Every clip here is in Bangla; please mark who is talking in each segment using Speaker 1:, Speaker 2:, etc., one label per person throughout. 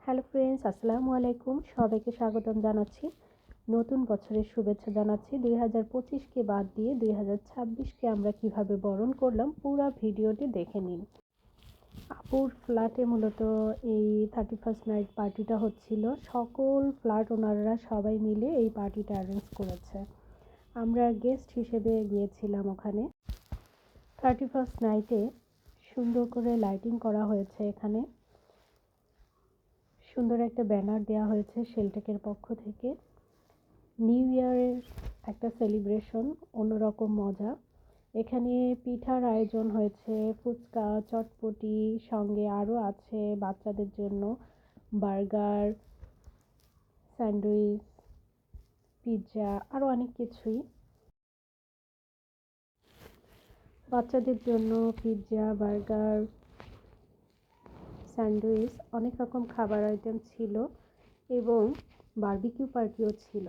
Speaker 1: হ্যালো ফ্রেন্ডস, আসসালামু আলাইকুম। সবাইকে স্বাগতম জানাচ্ছি। নতুন বছরের শুভেচ্ছা জানাচ্ছি। 2025কে বাদ দিয়ে 2026কে আমরা কিভাবে বরণ করলাম পুরো ভিডিওটি দেখে নিন। আপুর ফ্ল্যাটে মূলত এই 31st নাইট পার্টিটা হচ্ছিল। সকল ফ্ল্যাট ওনাররা সবাই মিলে এই পার্টিটা অ্যারেঞ্জ করেছে। আমরা গেস্ট হিসেবে গিয়েছিলাম ওখানে। 31st নাইটে সুন্দর করে লাইটিং করা হয়েছে। এখানে সুন্দর একটা ব্যানার দেওয়া হয়েছে শেলটেকের পক্ষ থেকে। নিউ ইয়ারের একটা সেলিব্রেশন, অন্যরকম মজা। এখানে পিঠার আয়োজন হয়েছে, ফুচকা, চটপটি, সঙ্গে আরও আছে বাচ্চাদের জন্য বার্গার, স্যান্ডউইচ, পিৎজা, আরও অনেক কিছুই। বাচ্চাদের জন্য পিৎজা, বার্গার, স্যান্ডউইচ, অনেক রকম খাবার আইটেম ছিল এবং বারবিকিউ পার্টিও ছিল।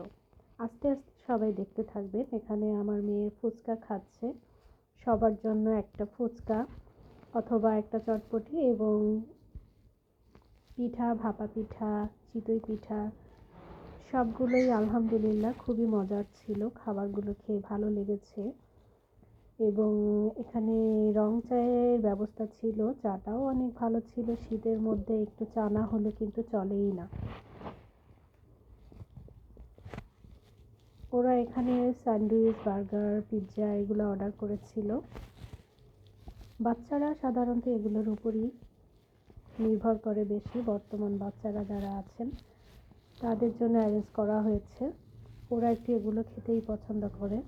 Speaker 1: আস্তে আস্তে সবাই দেখতে থাকবেন। এখানে আমার মেয়ে ফুচকা খাচ্ছে। সবার জন্য একটা ফুচকা অথবা একটা চটপটি এবং পিঠা, ভাপা পিঠা, চিতই পিঠা, সবগুলোই আলহামদুলিল্লাহ খুবই মজার ছিল। খাবারগুলো খেয়ে ভালো লেগেছে এবং এখানে রং চায়ের ব্যবস্থা ছিল। চাটাও অনেক ভালো ছিল। শীতের মধ্যে একটু চা না হলে কিন্তু চলেই না। ওরা এখানে স্যান্ডউইচ, বার্গার, পিৎজা এগুলো অর্ডার করেছিল। বাচ্চারা সাধারণত এগুলোর উপরই নির্ভর করে বেশি। বর্তমান বাচ্চারা যারা আছেন তাদের জন্য অ্যারেঞ্জ করা হয়েছে। ওরা একটু এগুলো খেতেই পছন্দ করে।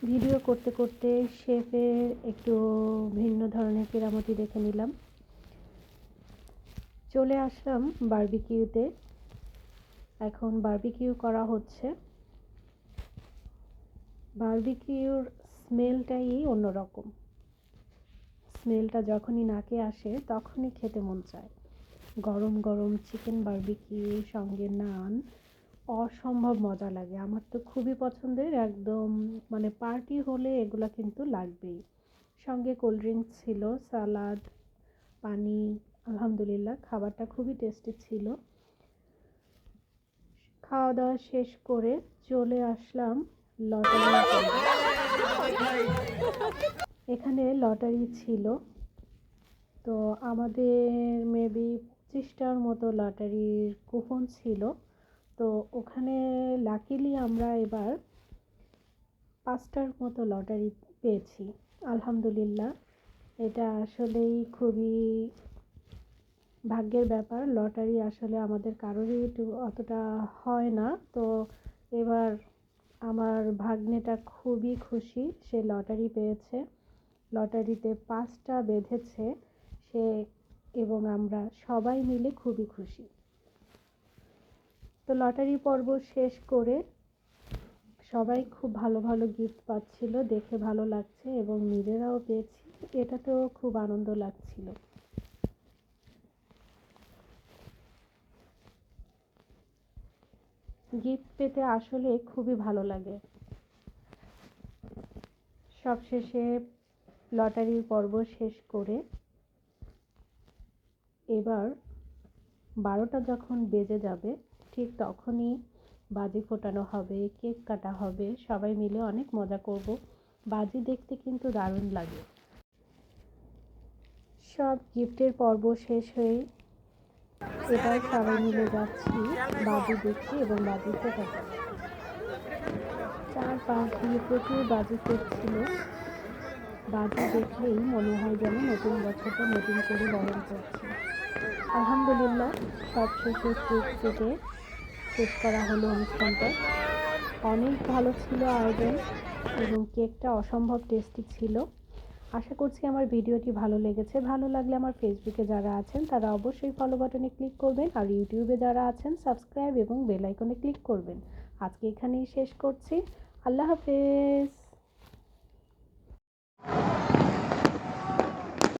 Speaker 1: ভিডিও করতে করতে শেফের একটু ভিন্ন ধরনের কেরামতি দেখে নিলাম। চলে আসলাম বারবিকিউতে। এখন বারবিকিউ করা হচ্ছে। বারবিকিউর স্মেলটাই অন্যরকম। স্মেলটা যখনই নাকে আসে তখনই খেতে মন চায়। গরম গরম চিকেন বারবিকিউ সঙ্গে নান, অসম্ভব মজা লাগে। আমার তো খুবই পছন্দের। একদম মানে পার্টি হলে এগুলো কিন্তু লাগবেই। সঙ্গে কোল্ড ড্রিঙ্কস ছিল, সালাদ, পানি। আলহামদুলিল্লাহ খাবারটা খুবই টেস্টি ছিল। খাওয়া দাওয়া শেষ করে চলে আসলাম লটারি। এখানে লটারি ছিল। তো আমাদের মেবি 25টার মতো লটারির কুপন ছিল। তো ওখানে লাকিলি আমরা এবার 5টার মতো লটারি পেয়েছি। আলহামদুলিল্লাহ, এটা আসলেই খুবই ভাগ্যের ব্যাপার। লটারি আসলে আমাদের কারোরই অতটা হয় না। তো এবার আমার ভাগ্নেটা খুবই খুশি, সে লটারি পেয়েছে। লটারিতে 5টা বেঁধেছে সে এবং আমরা সবাই মিলে খুবই খুশি। তো লটারি পর্ব শেষ করে সবাই খুব ভালো ভালো গিফট পাচ্ছিল, দেখে ভালো লাগছে এবং নিজেরাও পেয়েছি, এটাতেও খুব আনন্দ লাগছিল। গিফট পেতে আসলে খুবই ভালো লাগে। সবশেষে লটারির পর্ব শেষ করে এবার 12টা যখন বেজে যাবে ঠিক তখনই বাজি ফোটানো হবে, কেক কাটা হবে, সবাই মিলে অনেক মজা করব। বাজি দেখতে কিন্তু দারুণ লাগে। সব গিফটের পর্ব শেষ হয়ে এবার সবাই মিলে যাচ্ছি বাজি দেখতে এবং বাজি ফোটাতে। চারপাশ দিয়ে প্রচুর বাজি ফুটছিল। বাজি দেখলেই মনে হয় যেন নতুন বছরটা নতুন করে বরণ করছি। আলহামদুলিল্লাহ সবশেষে কেক কেটে শেষ করা হলো অনুষ্ঠানটা। অনেক ভালো ছিল আয়োজন এবং কেকটা অসম্ভব টেস্টি ছিল। আশা করছি আমার ভিডিওটি ভালো লেগেছে। ভালো লাগলে আমার ফেসবুকে যারা আছেন তারা অবশ্যই ফলো বাটনে ক্লিক করবেন, আর ইউটিউবে যারা আছেন সাবস্ক্রাইব এবং বেল আইকনে ক্লিক করবেন। আজকে এখানেই শেষ করছি। আল্লাহ হাফেজ।